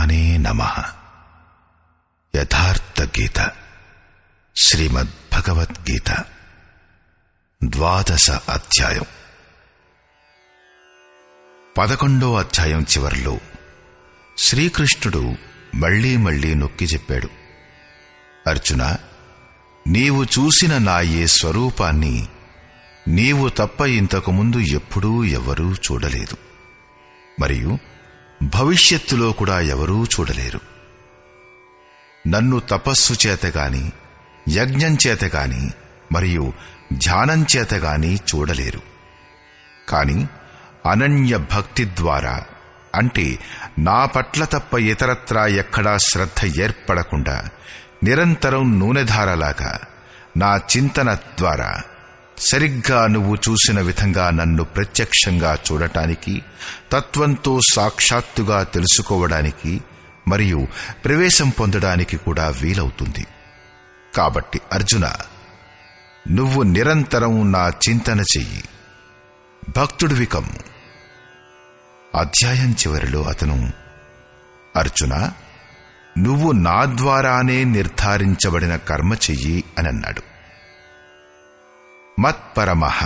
పరబ్రహ్మణే నమః. యథార్థ గీత, శ్రీమద్భగవద్గీత, 12వ అధ్యాయం. 11వ అధ్యాయం చివర్లో శ్రీకృష్ణుడు మళ్లీ నొక్కి చెప్పాడు, అర్జున, నీవు చూసిన నా ఏ స్వరూపాన్ని నీవు తప్ప ఇంతకుముందు ఎప్పుడూ ఎవరూ చూడలేదు, మరియు భవిష్యత్తులో కూడా ఎవరూ చూడలేరు. నన్ను తపస్సు చేతగాని, యజ్ఞం చేతగాని, మరియు ధ్యానం చేతగాని చూడలేరు. కాని అనన్య భక్తి ద్వారా, అంటే నా పట్ల తప్ప ఇతరత్రా ఎక్కడా శ్రద్ధ ఏర్పడకుండా నిరంతరం నూనెధారలాగా నా చింతన ద్వారా సరిగ్గా నువ్వు చూసిన విధంగా నన్ను ప్రత్యక్షంగా చూడటానికి, తత్వంతో సాక్షాత్తుగా తెలుసుకోవడానికి మరియు ప్రవేశం పొందడానికి కూడా వీలవుతుంది. కాబట్టి అర్జున, నువ్వు నిరంతరం నా చింతన చెయ్యి, భక్తుడివి కమ్ము. అధ్యాయం చివరిలో అతను, అర్జున, నువ్వు నా ద్వారానే నిర్ధారించబడిన కర్మ చెయ్యి అని అన్నాడు. మత్పరమః,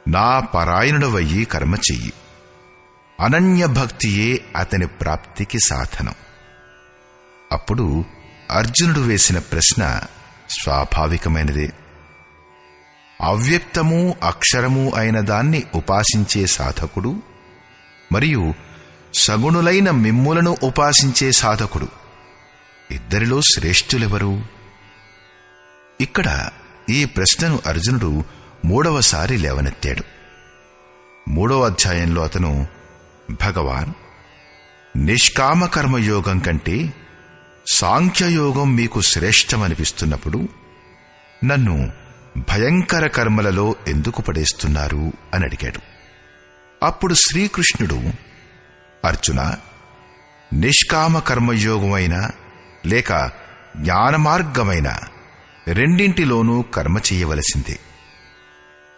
నా పరాయణుడవయ్యి కర్మ చెయ్యి. అనన్య భక్తియే అతని ప్రాప్తికి సాధనం. అప్పుడు అర్జునుడు వేసిన ప్రశ్న స్వాభావికమైనదే. అవ్యక్తము అక్షరము అయిన దాన్ని ఉపాసించే సాధకుడు మరియు సగుణులైన మిమ్ములను ఉపాసించే సాధకుడు, ఇద్దరిలో శ్రేష్ఠులెవరు? ఇక్కడ ఈ ప్రశ్నను అర్జునుడు 3వసారి లేవనెత్తాడు. 3వ అధ్యాయంలో అతను, భగవాన్, నిష్కామ కర్మయోగం కంటే సాంఖ్యయోగం మీకు శ్రేష్టమనిపిస్తున్నప్పుడు నన్ను భయంకర కర్మలలో ఎందుకు పడేస్తున్నారు అని అడిగాడు. అప్పుడు శ్రీకృష్ణుడు, అర్జున, నిష్కామ కర్మయోగమైన లేక జ్ఞానమార్గమైన రెండింటిలోనూ కర్మ చెయ్యవలసిందే.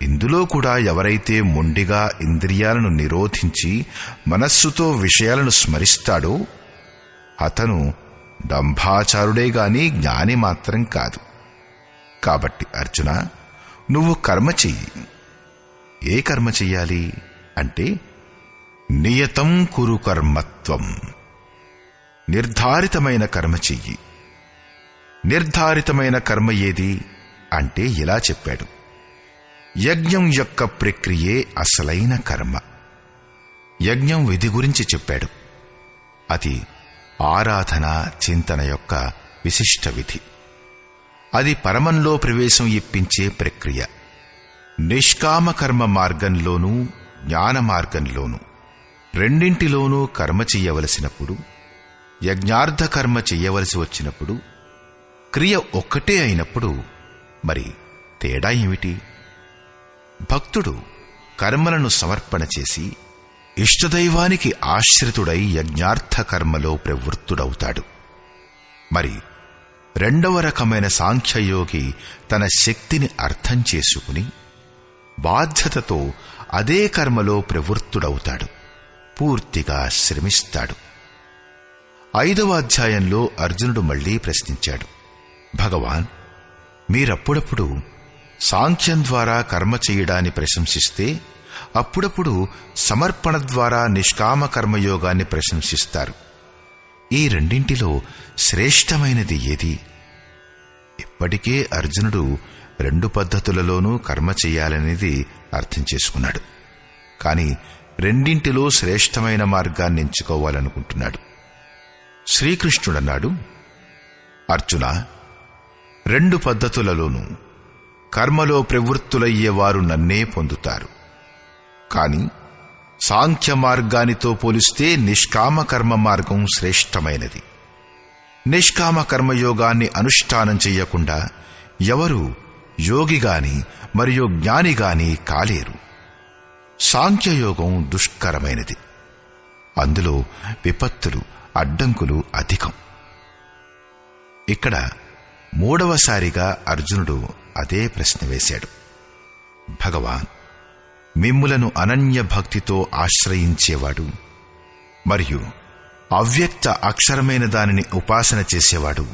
ఇందులో కూడా ఎవరైతే మొండిగా ఇంద్రియాలను నిరోధించి మనస్సుతో విషయాలను స్మరిస్తాడో అతను డంభాచారుడే గాని జ్ఞాని మాత్రం కాదు. కాబట్టి అర్జున, నువ్వు కర్మ చెయ్యి. ఏ కర్మ చెయ్యాలి అంటే, నియతం కురు కర్మత్వం, నిర్ధారితమైన కర్మ చెయ్యి. నిర్ధారితమైన కర్మ ఏది అంటే ఇలా చెప్పాడు, యజ్ఞం యొక్క ప్రక్రియే అసలైన కర్మ. యజ్ఞం విధి గురించి చెప్పాడు. అది ఆరాధన చింతన యొక్క విశిష్ట విధి. అది పరమంలో ప్రవేశం ఇప్పించే ప్రక్రియ. నిష్కామ కర్మ మార్గంలోనూ జ్ఞాన మార్గంలోనూ రెండింటిలోనూ కర్మ చెయ్యవలసినప్పుడు, యజ్ఞార్థ కర్మ చెయ్యవలసి వచ్చినప్పుడు, క్రియ ఒక్కటే అయినప్పుడు మరి తేడా ఏమిటి? భక్తుడు కర్మలను సమర్పణ చేసి ఇష్టదైవానికి ఆశ్రితుడై యజ్ఞార్థ కర్మలో ప్రవృత్తుడవుతాడు. మరి 2వ రకమైన సాంఖ్యయోగి తన శక్తిని అర్థం చేసుకుని బాధ్యతతో అదే కర్మలో ప్రవృత్తుడవుతాడు, పూర్తిగా శ్రమిస్తాడు. 5వ అధ్యాయంలో అర్జునుడు మళ్లీ ప్రశ్నించాడు, భగవాన్, మీరప్పుడప్పుడు సాంఖ్యం ద్వారా కర్మ చేయడాన్ని ప్రశంసిస్తే అప్పుడప్పుడు సమర్పణ ద్వారా నిష్కామ కర్మయోగాన్ని ప్రశంసిస్తారు. ఈ రెండింటిలో శ్రేష్టమైనది ఏది? ఇప్పటికే అర్జునుడు 2 పద్ధతులలోనూ కర్మ చెయ్యాలనేది అర్థం చేసుకున్నాడు. కాని రెండింటిలో శ్రేష్టమైన మార్గాన్ని ఎంచుకోవాలనుకుంటున్నాడు. శ్రీకృష్ణుడన్నాడు, అర్జున, 2 పద్ధతులలోనూ కర్మలో ప్రవృత్తులయ్యేవారు నన్నే పొందుతారు. కాని సాంఖ్య మార్గానితో పోలిస్తే నిష్కామ కర్మ మార్గం శ్రేష్టమైనది. నిష్కామ కర్మయోగాన్ని అనుష్ఠానం చెయ్యకుండా ఎవరు యోగిగాని మరియు జ్ఞానిగాని కాలేరు. సాంఖ్యయోగం దుష్కరమైనది. అందులో విపత్తులు, అడ్డంకులు అధికం. ఇక్కడ 3వసారిగా అర్జునుడు అదే ప్రశ్న వేశాడు, భగవాన్, మిమ్ములను అనన్య భక్తితో ఆశ్రయించేవాడు మరియు అవ్యక్త అక్షరమైన దానిని ఉపాసన చేసేవాడు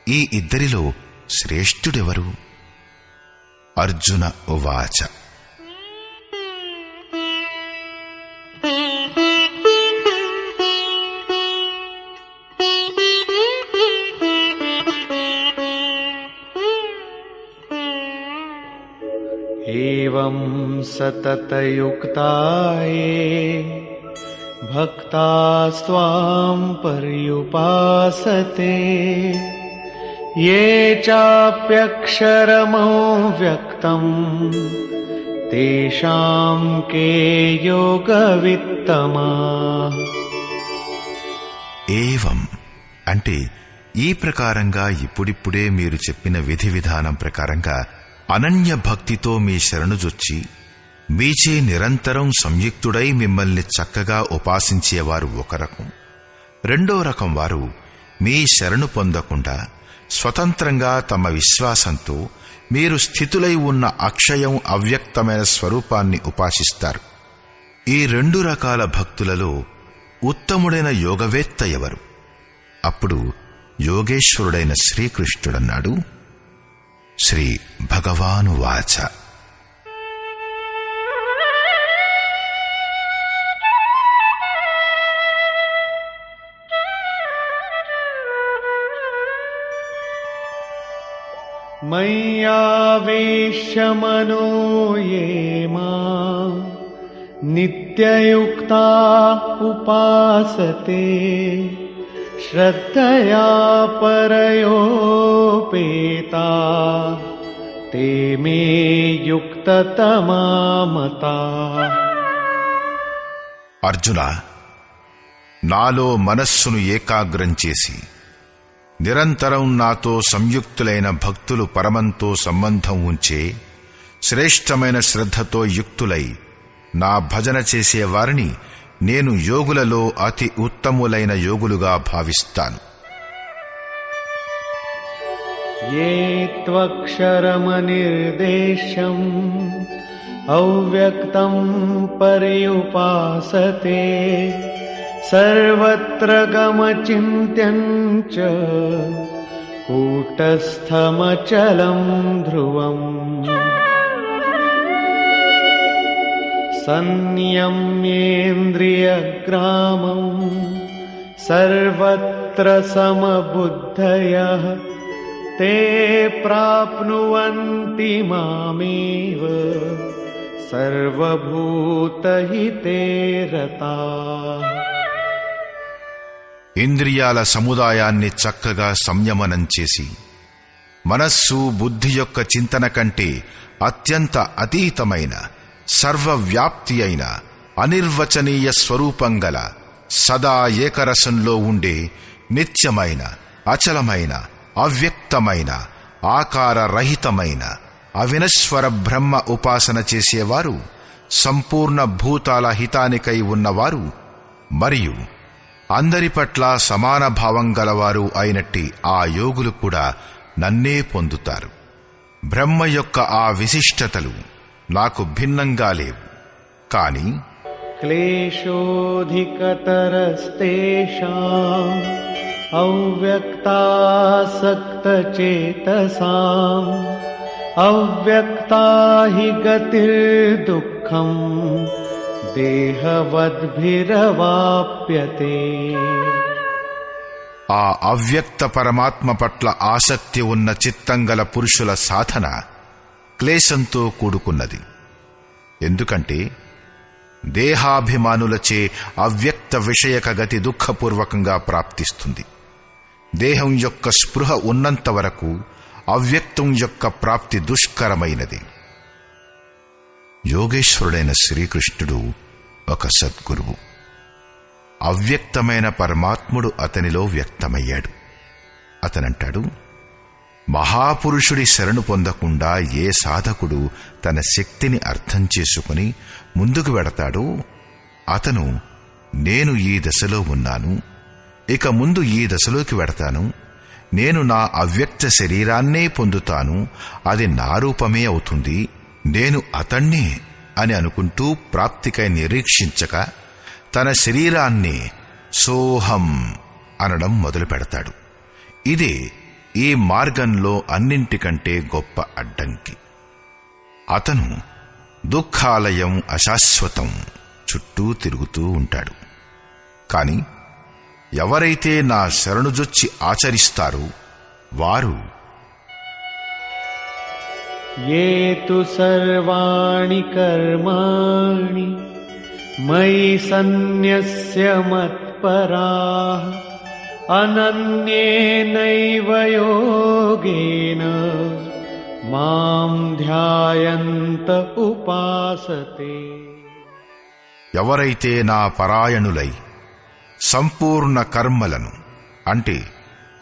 ఈ ఇద్దరిలో శ్రేష్ఠుడెవరు? అర్జున ఉవాచ. ఏవం సతతయుక్తాయే భక్తాస్త్వాం పర్యుపాసతే ఏ చాప్యక్షరమవ్యక్తం తేషాం కే యోగవిత్తమాః. ఏవం అంటే ఈ ప్రకారంగా ఇప్పుడిప్పుడే మీరు చెప్పిన విధి విధానం ప్రకారంగా అనన్య భక్తితో మీ శరణుజొచ్చి మీచే నిరంతరం సంయుక్తుడై మిమ్మల్ని చక్కగా ఉపాసించేవారు ఒక రకం. రెండో రకం వారు మీ శరణు పొందకుండా స్వతంత్రంగా తమ విశ్వాసంతో మీరు స్థితులై ఉన్న అక్షయం అవ్యక్తమైన స్వరూపాన్ని ఉపాసిస్తారు. ఈ రెండు రకాల భక్తులలో ఉత్తముడైన యోగవేత్త ఎవరు? అప్పుడు యోగేశ్వరుడైన శ్రీకృష్ణుడన్నాడు. శ్రీ భగవానువాచ. మయ్యావేశ్య మనో యే మాం నిత్యయుక్తా ఉపాసతే శ్రద్ధయా పరయోపేతా తే మే యుక్తతమా మతాః. అర్జున, నాలో మనస్సును ఏకాగ్రం చేసి నిరంతరం నాతో సంయుక్తులైన భక్తులు పరమంతో సంబంధం ఉంచే శ్రేష్టమైన శ్రద్ధతో యుక్తులై నా భజన చేసేవారిని నేను యోగులలో అతి ఉత్తములైన యోగులుగా భావిస్తాను. ఏ త్వక్షరమనిర్దేశం అవ్యక్తం పర్యుపాసతే సర్వత్ర గమచింత్యం చ కూటస్థమచలం ధ్రువం సంయమ్యేంద్రియగ్రామం సర్వత్ర సమబుద్ధయః తే ప్రాప్నువంతి మామేవ సర్వభూతహితే రతాః. ఇంద్రియాల సముదాయాన్ని చక్కగా సంయమనం చేసి మనస్సు బుద్ధి యొక్క చింతన కంటే అత్యంత అతీతమైన సర్వవ్యాప్తి అయిన అనిర్వచనీయ స్వరూపంగల సదా ఏకరసంలో ఉండే నిత్యమైన అచలమైన అవ్యక్తమైన ఆకారరహితమైన అవినశ్వర బ్రహ్మ ఉపాసన చేసేవారు సంపూర్ణ భూతాల హితానికై ఉన్నవారు మరియు అందరి పట్ల సమాన భావం గలవారు అయినట్టి ఆ యోగులు కూడా నన్నే పొందుతారు. బ్రహ్మ యొక్క ఆ విశిష్టతలు నాకు భిన్నంగా లేవు. కాని క్లేశోధికతరస్తేషాం అవ్యక్తాసక్తచేతసాం అవ్యక్తా హి గతిర్దుఃఖం దేహవద్భిరవాప్యతే. ఆ అవ్యక్త పరమాత్మ పట్ల ఆసక్తి ఉన్న చిత్తంగల పురుషుల సాధన క్లేశంతో కూడుకున్నది. ఎందుకంటే దేహాభిమానులచే అవ్యక్త విషయక గతి దుఃఖపూర్వకంగా ప్రాప్తిస్తుంది. దేహం యొక్క స్పృహ ఉన్నంత వరకు అవ్యక్తం యొక్క ప్రాప్తి దుష్కరమైనది. యోగేశ్వరుడైన శ్రీకృష్ణుడు ఒక సద్గురువు. అవ్యక్తమైన పరమాత్ముడు అతనిలో వ్యక్తమయ్యాడు. అతనంటాడు, మహాపురుషుడి శరణు పొందకుండా ఏ సాధకుడు తన శక్తిని అర్థం చేసుకుని ముందుకు వెడతాడో అతను నేను ఈ దశలో ఉన్నాను, ఇక ముందు ఈ దశలోకి వెడతాను, నేను నా అవ్యక్త శరీరాన్నే పొందుతాను, అది నా రూపమే అవుతుంది, నేను అతణ్ణే అని అనుకుంటూ ప్రాప్తికై నిరీక్షించక తన శరీరాన్ని సోహం అనడం మొదలు పెడతాడు. ఇదే ఈ మార్గంలో అన్నింటికంటే గొప్ప అడ్డంకి. అతను దుఃఖాలయం అశాశ్వతం చుట్టూ తిరుగుతూ ఉంటాడు. కాని ఎవరైతే నా శరణుజొచ్చి ఆచరిస్తారో వారు ये तु सर्वाणि कर्माणि मयि सन्न्यस्य मत्पराः अनन्येनैव योगेन मां ध्यायन्त उपासते. ఎవరైతే నా పరాయణులై సంపూర్ణ కర్మలను అంటే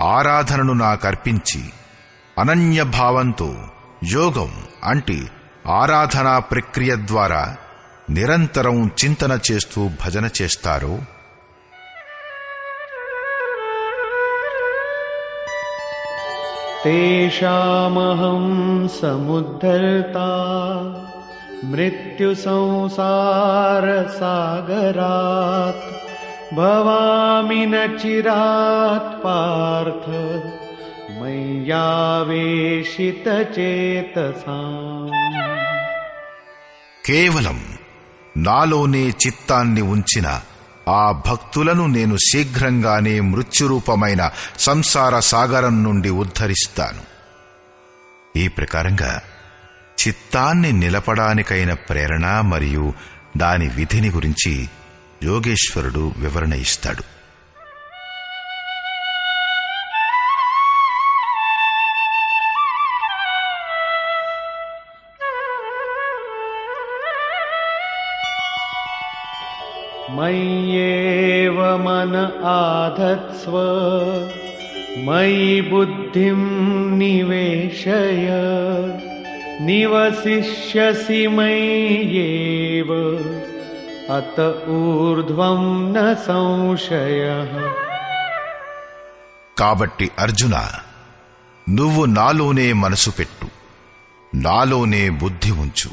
ఆరాధనను నాకర్పించి అనన్యభావంతో యోగం అంటే ఆరాధనా ప్రక్రియ ద్వారా నిరంతరం చింతన చేస్తూ భజన చేస్తారో तेषामहं समुद्धर्ता मृत्युसंसारसागरात् भवामि न चिरात् पार्थ मय्यावेशितचेतसाम्. కేవలం నాలోనే చిత్తాన్ని ఉంచిన ఆ భక్తులను నేను శీఘ్రంగానే మృత్యురూపమైన సంసార సాగరం నుండి ఉద్ధరిస్తాను. ఈ ప్రకారంగా చిత్తాన్ని నిలపడానికైన ప్రేరణ మరియు దాని విధిని గురించి యోగేశ్వరుడు వివరణ ఇస్తాడు. मय्येव मन आधत्स्व मयि बुद्धिं निवेशय निवसिष्यसि मय्येव अत ऊर्ध्वं न संशयः. కాబట్టి అర్జున, నువ్వు నాలోనే మనసు పెట్టు, నాలోనే బుద్ధి ఉంచు.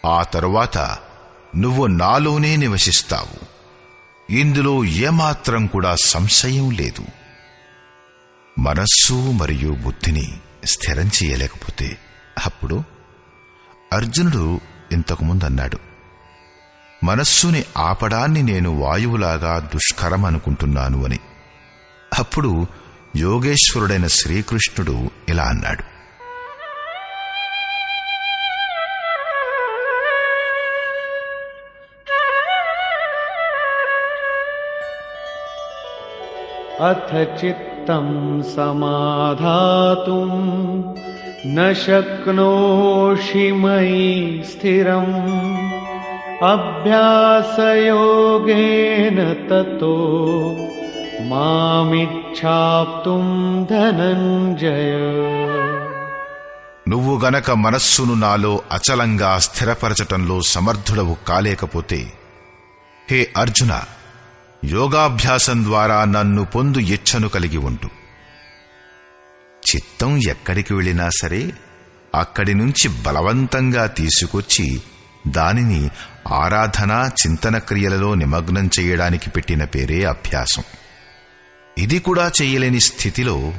ఆ తరువాత నువ్వు నాలోనే నివసిస్తావు. ఇందులో ఏమాత్రం కూడా సంశయం లేదు. మనస్సు మరియు బుద్ధిని స్థిరం చేయలేకపోతే అప్పుడు అర్జునుడు ఇంతకుముందన్నాడు, మనస్సుని ఆపడాన్ని నేను వాయువులాగా దుష్కరం అనుకుంటున్నాను అని. అప్పుడు యోగేశ్వరుడైన శ్రీకృష్ణుడు ఇలా అన్నాడు, अथ चित्तं समाधातुं न शक्नोषि मयि स्थिरम् अभ्यासयोगेन ततो मामिच्छाप्तुं धनञ्जय. నువ్వు గనక మనస్సును నాలో అచలంగా స్థిరపరచటంలో సమర్థుడవు కాలేకపోతే, హే అర్జున, యోగాభ్యాసం ద్వారా నన్ను పొందు ఇచ్ఛను కలిగి ఉండు. చిత్తం ఎక్కడికి వెళ్ళినా సరే అక్కడి నుంచి బలవంతంగా తీసుకొచ్చి దానిని ఆరాధన చింతన క్రియలలో నిమగ్నం చేయడానికి పెట్టిన పేరే అభ్యాసం. ఇది కూడా చెయ్యలేని స్థితిలో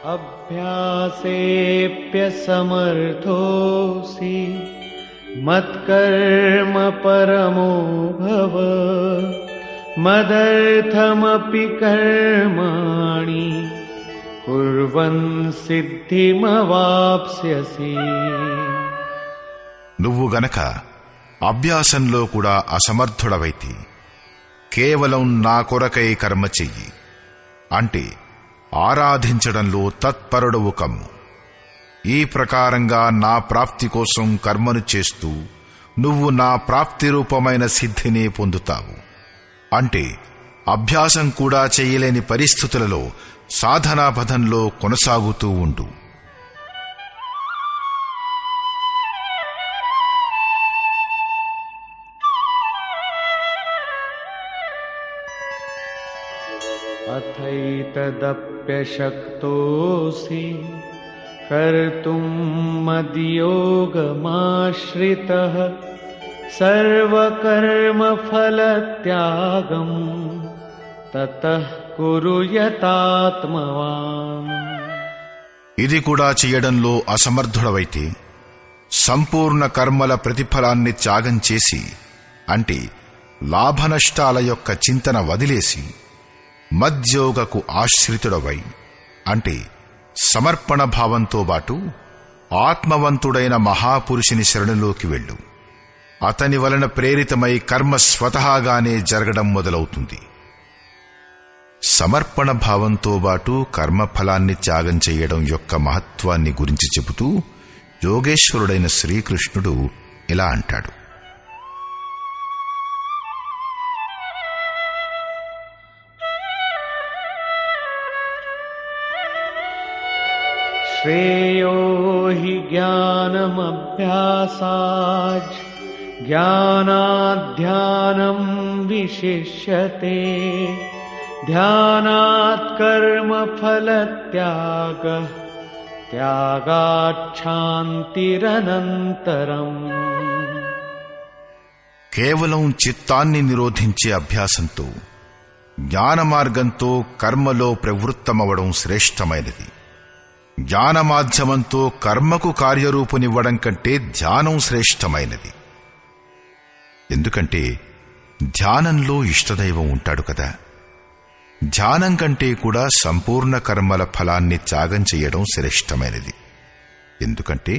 అభ్యాసేప్యసమర్థోసి మత్కర్మ పరమో భవ మదర్థమపి కర్మాణి కుర్వన్ సిద్ధిమవాప్స్యసి. నువ్వు గనక అభ్యాసంలో కూడా అసమర్థుడవైతే కేవలం నా కొరకై కర్మ చెయ్యి, అంటే ఆరాధించడంలో తత్పరుడవు కమ్ము. ఈ ప్రకారంగా నా ప్రాప్తి కోసం కర్మను చేస్తూ నువ్వు నా ప్రాప్తి రూపమైన సిద్ధినే పొందుతావు. అంటే అభ్యాసం కూడా చెయ్యలేని పరిస్థితులలో సాధనాపథంలో కొనసాగుతూ ఉండు. అథైతదప్యశక్తోసి కర్తుం మద్యోగమాశ్రితః సర్వకర్మఫలత్యాగం ततः कुरु यतात्मवान्। ఇది కూడా చేయడంలో అసమర్థుడవైతే సంపూర్ణ కర్మల ప్రతిఫలాన్ని త్యాగం చేసి, అంటే లాభనష్టాల యొక్క చింతన వదిలేసి, మద్యోగకు ఆశ్రితుడవై, అంటే సమర్పణ భావంతో బాటు ఆత్మవంతుడైన మహాపురుషుని శరణులోకి వెళ్ళు. అతని వలన ప్రేరితమై కర్మ స్వతహాగానే జరగడం మొదలవుతుంది. సమర్పణ భావంతో బాటు కర్మఫలాన్ని త్యాగం చేయడం యొక్క మహత్వాన్ని గురించి చెబుతూ యోగేశ్వరుడైన శ్రీకృష్ణుడు ఇలా అంటాడు: श्रेयो हि ज्ञानमभ्यासात् ज्ञानाध्यानं विशिष्यते ध्यानात् कर्मफलत्यागः त्यागाच्छान्तिरनन्तरम्। కేవలం చిత్తాన్ని నిరోధించే అభ్యాసంతో, జ్ఞాన మార్గంతో కర్మలో ప్రవృత్తమవడం శ్రేష్టమైనది. జ్ఞాన మాధ్యమంతో కర్మకు కార్యరూపునివ్వడం కంటే ధ్యానం శ్రేష్టమైనది. ఎందుకంటే ధ్యానంలో ఇష్టదైవం ఉంటాడు కదా. ధ్యానం కంటే కూడా సంపూర్ణ కర్మల ఫలాన్ని త్యాగం చేయడం శ్రేష్టమైనది. ఎందుకంటే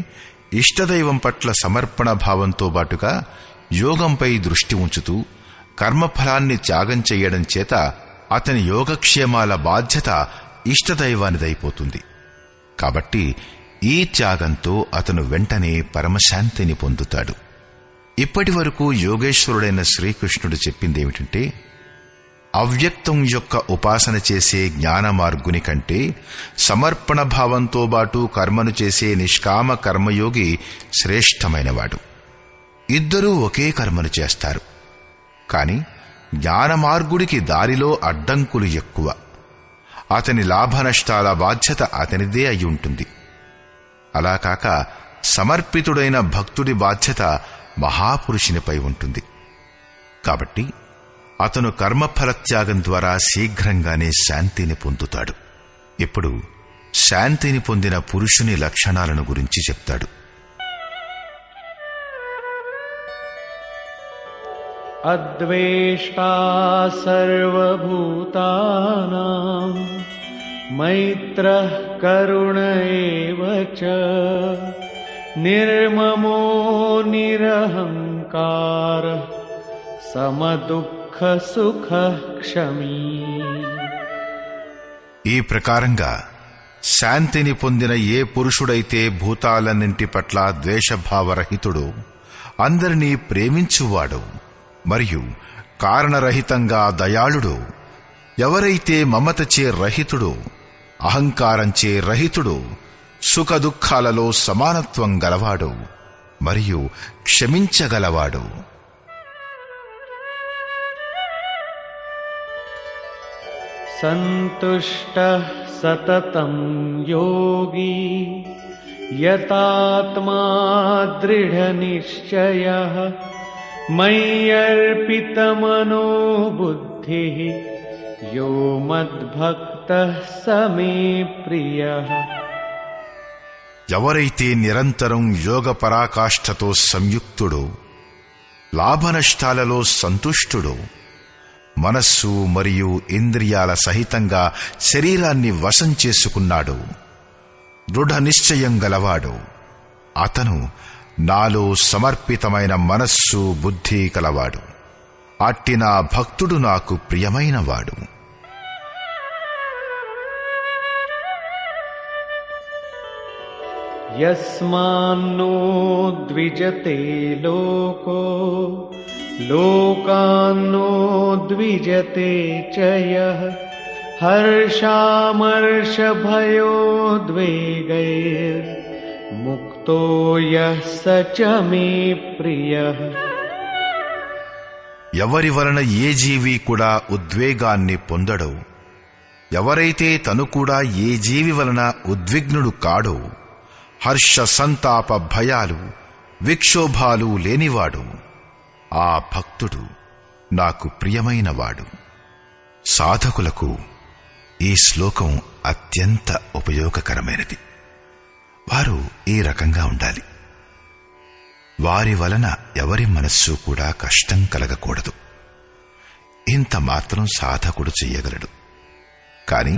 ఇష్టదైవం పట్ల సమర్పణ భావంతో పాటుగా యోగంపై దృష్టి ఉంచుతూ కర్మఫలాన్ని త్యాగం చేయడం చేత అతని యోగక్షేమాల బాధ్యత ఇష్టదైవానిదైపోతుంది. కాబట్టి ఈ త్యాగంతో అతను వెంటనే పరమశాంతిని పొందుతాడు. ఇప్పటి వరకు యోగేశ్వరుడైన శ్రీకృష్ణుడు చెప్పిందేమిటంటే, అవ్యక్తం యొక్క ఉపాసన చేసే జ్ఞాన మార్గుని కంటే సమర్పణ భావంతో బాటు కర్మను చేసే నిష్కామ కర్మయోగి శ్రేష్టమైనవాడు. ఇద్దరూ ఒకే కర్మను చేస్తారు, కాని జ్ఞాన మార్గుడికి దారిలో అడ్డంకులు ఎక్కువ. అతని లాభనష్టాల బాధ్యత అతనిదే అయి ఉంటుంది. అలా కాక సమర్పితుడైన భక్తుడి బాధ్యత మహాపురుషునిపై ఉంటుంది. కాబట్టి అతను కర్మఫలత్యాగం ద్వారా శీఘ్రంగానే శాంతిని పొందుతాడు. ఇప్పుడు శాంతిని పొందిన పురుషుని లక్షణాలను గురించి చెప్తాడు. అద్వేష్టా సర్వభూతానాం మైత్రః కరుణ ఏవ చ నిర్మమో నిరహంకారః సమదుఃఖ సుఖ క్షమీ. ఈ ప్రకారంగా శాంతిని పొందిన ఏ పురుషుడైతే భూతాలన్నింటి పట్ల ద్వేషభావరహితుడో, అందరినీ ప్రేమించువాడో, మరియు కారణరహితంగా దయాళుడో, ఎవరైతే మమతచే రహితుడో, అహంకారంచే రహితుడో, సుఖదుఖాలలో సమానత్వం గలవాడో, మరియు క్షమించగలవాడో, సంతుష్టః సతతం యోగి యతాత్మా దృఢనిశ్చయః మయ్యర్పితమనో బుద్ధిః యో మద్భక్తః స మే ప్రియః. ఎవరైతే నిరంతరం యోగ పరాకాష్ఠతో సంయుక్తుడో, లాభనష్టాలలో సంతుష్టుడో, మనస్సు మరియు ఇంద్రియాల సహితంగా శరీరాన్ని వశం చేసుకున్నాడో, దృఢ నిశ్చయం గలవాడో, అతను నాలో సమర్పితమైన మనస్సు బుద్ధి కలవాడు. అట్టి నా భక్తుడు నాకు ప్రియమైనవాడు. యస్మాన్నో ద్విజతే లోకో లోకాన్నో ద్విజతే చ యః హర్షామర్షభయోద్వేగైర్ ముక్తో యః స చ మే ప్రియః. ఎవరి వలన ఏ జీవి కూడా ఉద్వేగాన్ని పొందడో, ఎవరైతే తను కూడా ఏ జీవి వలన ఉద్విగ్నుడు కాడో, హర్ష సంతాప భయాలు విక్షోభాలు లేనివాడు, ఆ భక్తుడు నాకు ప్రియమైనవాడు. సాధకులకు ఈ శ్లోకం అత్యంత ఉపయోగకరమైనది. వారు ఈ రకంగా ఉండాలి. వారి వలన ఎవరి మనస్సు కూడా కష్టం కలగకూడదు. ఇంత మాత్రం సాధకుడు చెయ్యగలడు. కాని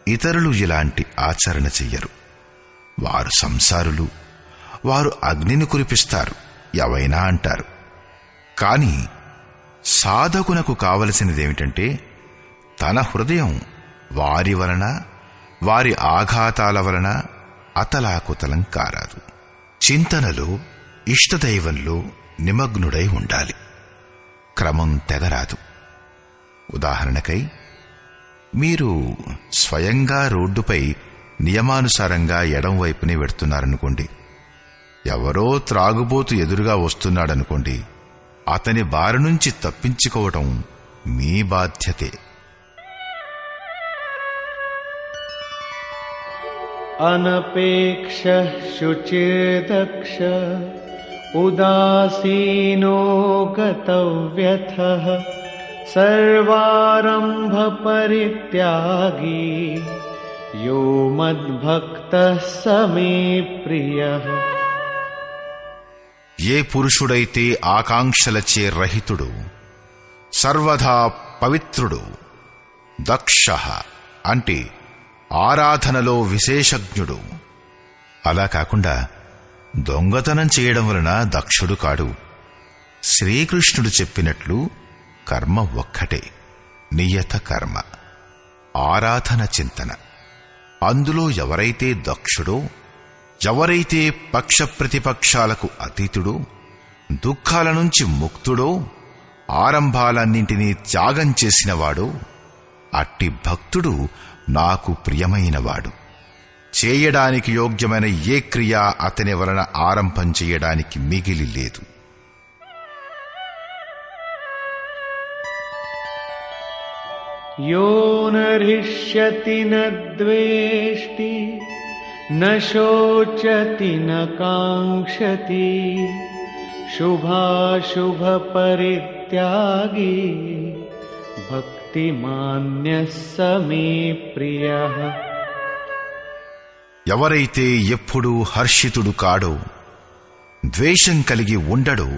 ఇతరులు ఇలాంటి ఆచరణ చెయ్యరు. వారు సంసారులు, వారు అగ్నిని కురిపిస్తారు, ఎవైనా అంటారు. కాని సాధకునకు కావలసినదేమిటంటే తన హృదయం వారి వలన, వారి ఆఘాతాల వలన అతలాకుతలం కారాదు. చింతనలో, ఇష్టదైవంలో నిమగ్నుడై ఉండాలి. క్రమం తెగరాదు. ఉదాహరణకై, మీరు స్వయంగా రోడ్డుపై నియమానుసారంగా ఎడం వైపునే వెడుతున్నారనుకోండి. ఎవరో త్రాగుబోతు ఎదురుగా వస్తున్నాడనుకోండి. అతని బారి నుంచి తప్పించుకోవటం మీ బాధ్యతే. అనపేక్ష శుచిర్దక్ష ఉదాసీనో గతవ్యథః సర్వారంభ పరిత్యాగీ యో మద్భక్తః స మే ప్రియః. ఏ పురుషుడైతే ఆకాంక్షలచే రహితుడు, సర్వదా పవిత్రుడు, దక్షః అంటే ఆరాధనలో విశేషజ్ఞుడు, అలా కాకుండా దొంగతనం చేయడం వలన దక్షుడు కాడు. శ్రీకృష్ణుడు చెప్పినట్లు కర్మ ఒక్కటే, నియత కర్మ, ఆరాధన చింతన. అందులో ఎవరైతే దక్షుడో, ఎవరైతే పక్ష ప్రతిపక్షాలకు అతీతుడో, దుఃఖాల నుంచి ముక్తుడో, ఆరంభాలన్నింటినీ త్యాగం చేసినవాడో, అట్టి భక్తుడు నాకు ప్రియమైనవాడు. చేయడానికి యోగ్యమైన ఏ క్రియ అతని వలన ఆరంభం చేయడానికి మిగిలి లేదు. యో నరిష్యతి నద్వేష్టి నశోచతి నకాంక్షతి శుభాశుభ పరిత్యాగి భక్తిమాన్యః స మే ప్రియః. ఎవరైతే ఎప్పుడూ హర్షితుడు కాడో, ద్వేషం కలిగి ఉండడో,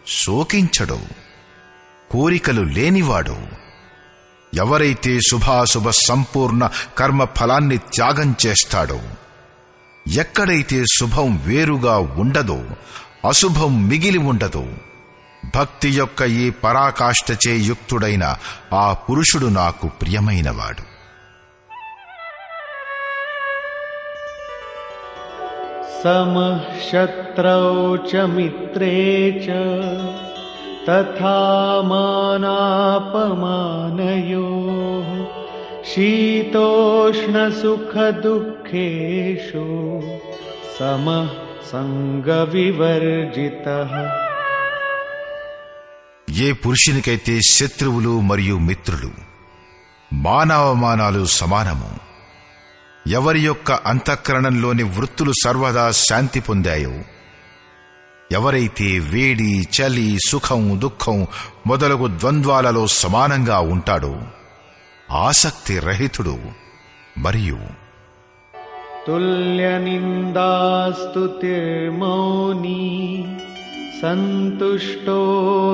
శోకించడో, కోరికలు లేనివాడో, ఎవరైతే శుభాశుభ సంపూర్ణ కర్మ ఫలాన్ని త్యాగం చేస్తాడో, ఎక్కడైతే శుభం వేరుగా ఉండదో, అశుభం మిగిలి ఉండదో, భక్తి యొక్క ఈ పరాకాష్ఠచే యుక్తుడైన ఆ పురుషుడు నాకు ప్రియమైనవాడు. సమః శత్రౌ చ మిత్రే చ తథా మానాపమానయోః శీతోష్ణ సుఖ దుఃఖేషు సమః సంగ వివర్జితః. ఏ పురుషునికైతే శత్రువులు మరియు మిత్రులు, మానవమానాలు సమానము, ఎవరి యొక్క అంతఃకరణంలోని వృత్తులు సర్వదా శాంతి పొందాయో, ఎవరైతే వేడి, చలి, సుఖం, దుఃఖం మొదలగు ద్వంద్వాలలో సమానంగా ఉంటాడో, ఆసక్తి రహితుడు మరియు తుల్య నిందాస్తుతిర్మౌని సంతుష్టో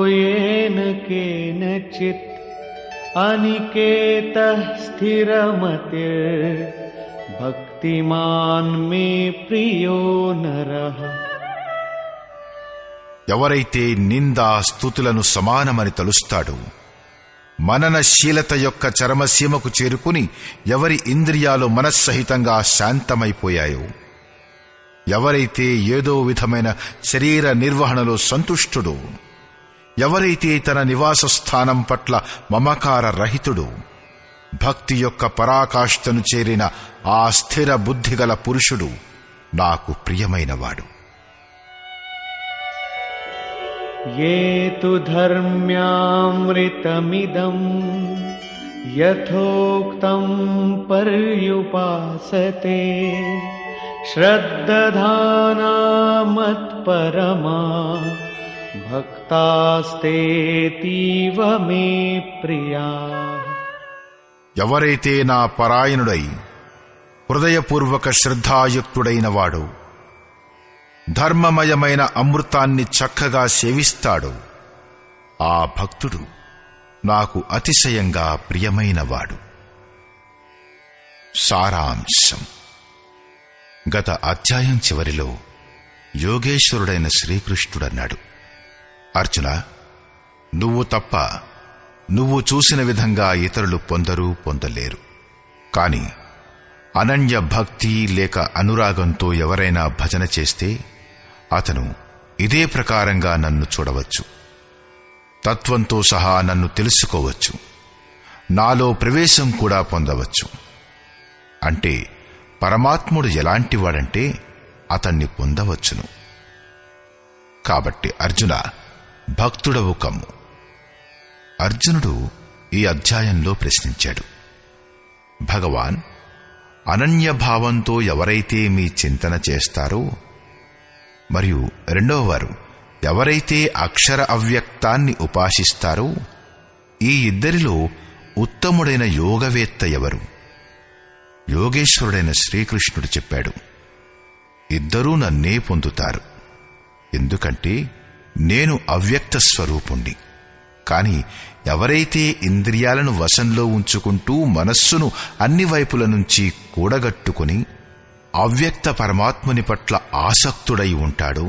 యేన కేనచిత్ అనికేతః స్థిరమతిర్ భక్తిమాన్ మే ప్రియో నరః. ఎవరైతే నిందా స్తుతులను సమానమని తలుస్తాడో, మననశీలత యొక్క చరమసీమకు చేరుకుని ఎవరి ఇంద్రియాలు మనస్సహితంగా శాంతమైపోయాయో, ఎవరైతే ఏదో విధమైన శరీర నిర్వహణలో సంతుష్టుడో, ఎవరైతే తన నివాస స్థానం పట్ల మమకార రహితుడో, భక్తి యొక్క పరాకాష్ఠను చేరిన ఆ స్థిర బుద్ధిగల పురుషుడు నాకు ప్రియమైనవాడు. యే తు ధర్మ్యామృతమిదం యథోక్తం పర్యుపాసతే శ్రద్ధధానా మత్పరమా భక్తాస్తేతీవ మే ప్రియా. ఎవరైతే నిత్యము ధర్మామృతమైన ఈ అమృత పానమును, యథోక్తం పర్యుపాసతే శ్రద్ధధానా మత్పరమా భక్తాస్తేతీవ మే ప్రియా. యే తు ధర్మ్యామృతమిదం యథోక్తం పర్యుపాసతే శ్రద్ధధానా మత్పరమా భక్తాస్తేతీవ మే ప్రియా. ఎవరైతే నా పరాయణుడై హృదయపూర్వక శ్రద్ధాయుక్తుడైన వాడు ధర్మమయమైన అమృతాన్ని చక్కగా సేవిస్తాడో ఆ భక్తుడు నాకు అతిశయంగా ప్రియమైనవాడు. సారాంశం: గత అధ్యాయం చివరిలో యోగేశ్వరుడైన శ్రీకృష్ణుడన్నాడు, అర్జున, నువ్వు తప్ప నువ్వు చూసిన విధంగా ఇతరులు పొందలేరు. కాని అనన్య భక్తి లేక అనురాగంతో ఎవరైనా భజన చేస్తే అతను ఇదే ప్రకారంగా నన్ను చూడవచ్చు, తత్వంతో సహా నన్ను తెలుసుకోవచ్చు, నాలో ప్రవేశం కూడా పొందవచ్చు. అంటే పరమాత్ముడు ఎలాంటివాడంటే అతన్ని పొందవచ్చును. కాబట్టి అర్జున, భక్తుడవు కమ్ము. అర్జునుడు ఈ అధ్యాయంలో ప్రశ్నించాడు, భగవాన్, అనన్యభావంతో ఎవరైతే మీ చింతన చేస్తారో మరియు రెండవ వారు ఎవరైతే అక్షర అవ్యక్తాన్ని ఉపాసిస్తారో ఈ ఇద్దరిలో ఉత్తముడైన యోగవేత్త ఎవరు? యోగేశ్వరుడైన శ్రీకృష్ణుడు చెప్పాడు, ఇద్దరూ నన్నే పొందుతారు. ఎందుకంటే నేను అవ్యక్త స్వరూపుణ్ణి. కాని ఎవరైతే ఇంద్రియాలను వశంలో ఉంచుకుంటూ మనస్సును అన్ని వైపుల నుంచి కూడగట్టుకుని అవ్యక్త పరమాత్ముని పట్ల ఆసక్తుడై ఉంటాడో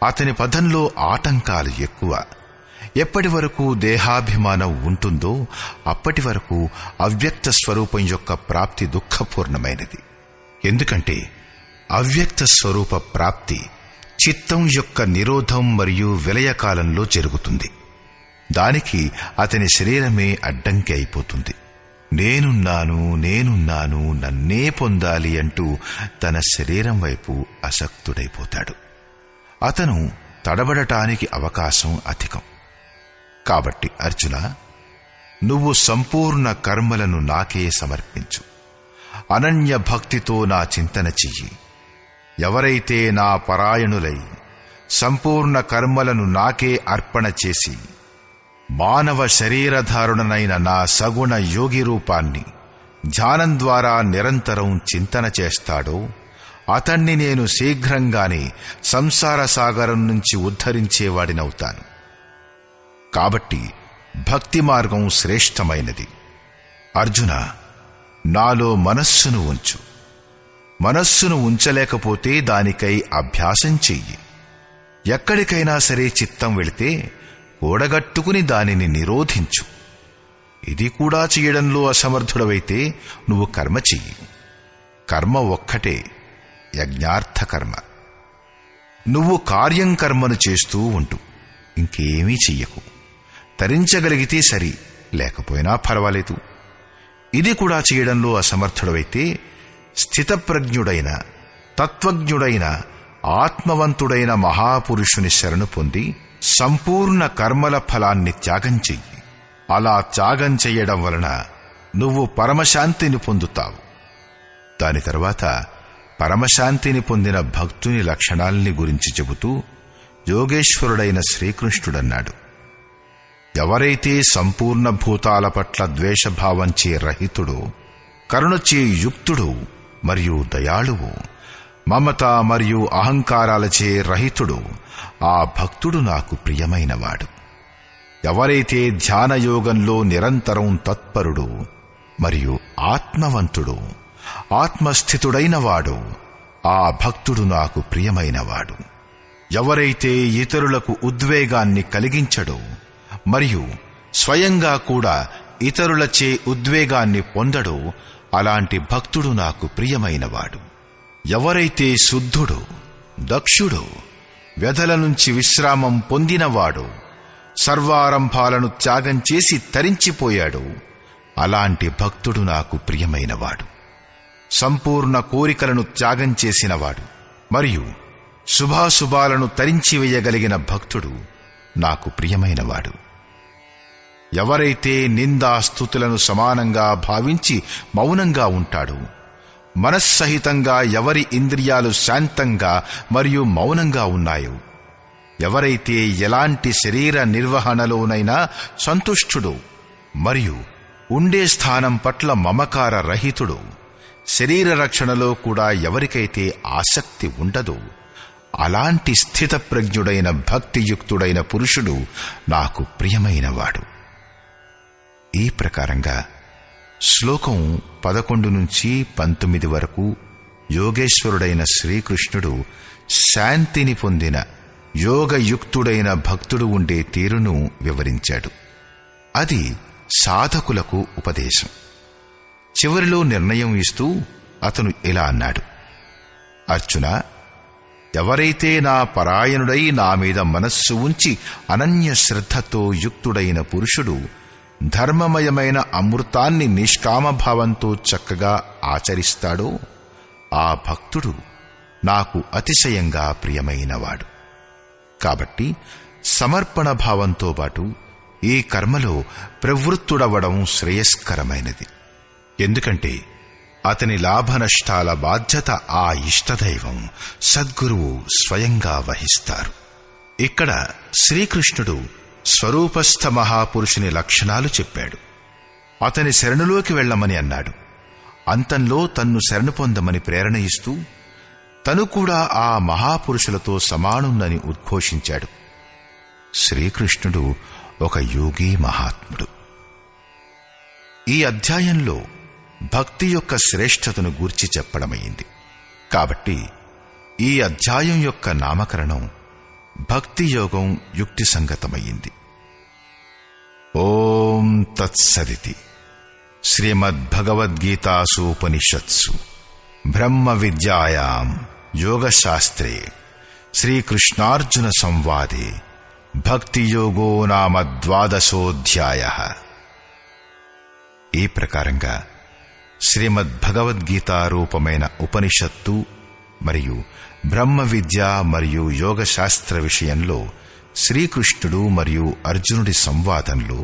అతని పదంలో ఆటంకాలు ఎక్కువ. ఎప్పటి వరకు దేహాభిమానం ఉంటుందో అప్పటి వరకు అవ్యక్త స్వరూపం యొక్క ప్రాప్తి దుఃఖపూర్ణమైనది. ఎందుకంటే అవ్యక్త స్వరూప ప్రాప్తి చిత్తం యొక్క నిరోధం మరియు విలయకాలంలో జరుగుతుంది. దానికి అతని శరీరమే అడ్డంకి అయిపోతుంది. నేనున్నాను, నన్నే పొందాలి అంటూ తన శరీరం వైపు ఆసక్తుడైపోతాడు. అతను తడబడటానికి అవకాశం అధికం. కాబట్టి అర్జున, నువ్వు సంపూర్ణ కర్మలను నాకే సమర్పించు. అనన్య భక్తితో నా చింతన చెయ్యి. ఎవరైతే నా పరాయణులై సంపూర్ణ కర్మలను నాకే అర్పణ చేసి మానవ శరీరధారుణనైన నా సగుణ యోగి రూపాన్ని ధ్యానం ద్వారా నిరంతరం చింతన చేస్తాడో అతన్ని నేను శీఘ్రంగానే సంసార సాగరం నుంచి ఉద్ధరించేవాడినవుతాను. కాబట్టి భక్తి మార్గం శ్రేష్టమైనది. అర్జున, నాలో మనస్సును ఉంచు. మనస్సును ఉంచలేకపోతే దానికై అభ్యాసం చెయ్యి. ఎక్కడికైనా సరే చిత్తం వెళితే కూడగట్టుకుని దానిని నిరోధించు. ఇది కూడా చేయడంలో అసమర్థుడవైతే నువ్వు కర్మ చెయ్యి. కర్మ ఒక్కటే, యజ్ఞార్థ కర్మ. నువ్వు కార్యం కర్మను చేస్తూ ఉంటూ ఇంకేమీ చెయ్యకు. తరించగలిగితే సరి, లేకపోయినా పర్వాలేదు. ఇది కూడా చేయడంలో అసమర్థుడవైతే స్థితప్రజ్ఞుడైన తత్వజ్ఞుడైన ఆత్మవంతుడైన మహాపురుషుని శరణు పొంది సంపూర్ణ కర్మల ఫలాన్ని త్యాగం చెయ్యి. అలా త్యాగం చెయ్యడం వలన నువ్వు పరమశాంతిని పొందుతావు. దాని తర్వాత పరమశాంతిని పొందిన భక్తుని లక్షణాల్ని గురించి చెబుతూ యోగేశ్వరుడైన శ్రీకృష్ణుడన్నాడు, ఎవరైతే సంపూర్ణ భూతాల పట్ల ద్వేషభావంచే రహితుడో, కరుణచే యుక్తుడు మరియు దయాళువు, మమత మరియు అహంకారాలచే రహితుడు, ఆ భక్తుడు నాకు ప్రియమైనవాడు. ఎవరైతే ధ్యానయోగంలో నిరంతరం తత్పరుడు మరియు ఆత్మవంతుడు, ఆత్మస్థితుడైనవాడు, ఆ భక్తుడు నాకు ప్రియమైనవాడు. ఎవరైతే ఇతరులకు ఉద్వేగాన్ని కలిగించడో మరియు స్వయంగా కూడా ఇతరులచే ఉద్వేగాన్ని పొందడో అలాంటి భక్తుడు నాకు ప్రియమైనవాడు. ఎవరైతే శుద్ధుడు, దక్షుడు, వ్యధల నుంచి విశ్రామం పొందినవాడు, సర్వారంభాలను త్యాగం చేసి తరించిపోయాడు, అలాంటి భక్తుడు నాకు ప్రియమైనవాడు. సంపూర్ణ కోరికలను త్యాగం చేసినవాడు మరియు శుభాశుభాలను తరించివేయగలిగిన భక్తుడు నాకు ప్రియమైనవాడు. ఎవరైతే నిందాస్తుతులను సమానంగా భావించి మౌనంగా ఉంటాడో, మనస్సహితంగా ఎవరి ఇంద్రియాలు శాంతంగా మరియు మౌనంగా ఉన్నాయో, ఎవరైతే ఎలాంటి శరీర నిర్వహణలోనైనా సంతుష్టుడో మరియు ఉండే స్థానం పట్ల మమకార రహితుడు, శరీర రక్షణలో కూడా ఎవరికైతే ఆసక్తి ఉండదో అలాంటి స్థితప్రజ్ఞుడైన భక్తియుక్తుడైన పురుషుడు నాకు ప్రియమైనవాడు. ఈ ప్రకారంగా శ్లోకం 11 నుంచి 19 వరకు యోగేశ్వరుడైన శ్రీకృష్ణుడు శాంతిని పొందిన యోగయుక్తుడైన భక్తుడు ఉండే తీరును వివరించాడు. అది సాధకులకు ఉపదేశం. చివరిలో నిర్ణయం ఇస్తూ అతను ఇలా అన్నాడు: అర్జున, ఎవరైతే నా పరాయణుడై నా మీద మనస్సు ఉంచి అనన్య శ్రద్ధతో యుక్తుడైన పురుషుడు ధర్మమయమైన అమృతాన్ని నిష్కామభావంతో చక్కగా ఆచరిస్తాడో ఆ భక్తుడు నాకు అతిశయంగా ప్రియమైనవాడు. కాబట్టి సమర్పణ భావంతో పాటు ఈ కర్మలో ప్రవృత్తుడవడం శ్రేయస్కరమైనది. ఎందుకంటే అతని లాభనష్టాల బాధ్యత ఆ ఇష్టదైవం సద్గురువు స్వయంగా వహిస్తారు. ఇక్కడ శ్రీకృష్ణుడు స్వరూపస్థ మహాపురుషుని లక్షణాలు చెప్పాడు. అతని శరణులోకి వెళ్లమని అన్నాడు. అంతంలో తన్ను శరణు పొందమని ప్రేరణ ఇస్తూ తను కూడా ఆ మహాపురుషులతో సమానుందని ఉద్ఘోషించాడు. శ్రీకృష్ణుడు ఒక యోగి మహాత్ముడు. ఈ అధ్యాయంలో భక్తి యొక్క శ్రేష్ఠతను గూర్చి చెప్పడమైంది. కాబట్టి ఈ అధ్యాయం యొక్క నామకరణం భక్తి యోగం యుక్తి సంగతమయ్యింది. ఓం తత్సదితి. శ్రీమద్భగవద్గీతాసూపనిషత్సు బ్రహ్మ విద్యాయాం యోగశాస్త్రే శ్రీకృష్ణార్జున సంవాదే భక్తియోగో నామ 12ోऽధ్యాయః. ఈ ప్రకారంగా శ్రీమద్భగవద్గీత రూపమైన ఉపనిషత్తు మరియు బ్రహ్మ విద్య మరియు యోగశాస్త్ర విషయంలో శ్రీకృష్ణుడు మరియు అర్జునుడి సంవాదంలో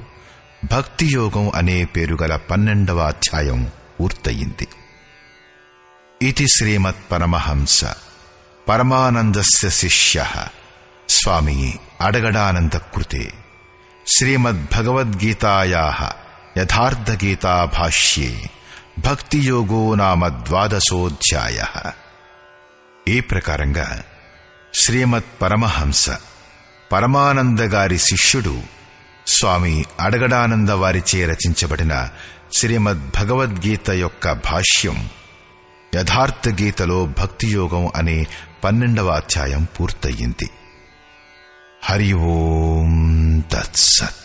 భక్తియోగం అనే పేరుగల 12వ అధ్యాయం పూర్తయింది. ఇది శ్రీమత్పరమహంస పరమానందస్య శిష్యః స్వామి అడగడానంద కృతే శ్రీమద్భగవద్గీతాయాః యథార్థగీతా భాష్యే భక్తియోగో నామ 12ోऽధ్యాయః. ఈ ప్రకారంగా శ్రీమత్ పరమహంస పరమానంద గారి శిష్యుడు స్వామి అడగడానంద వారిచే రచించబడిన శ్రీమద్భగవద్గీత యొక్క భాష్యం యథార్థగీతలో భక్తియోగం అనే 12వ అధ్యాయం పూర్తయింది. హరి ఓం తత్సత్.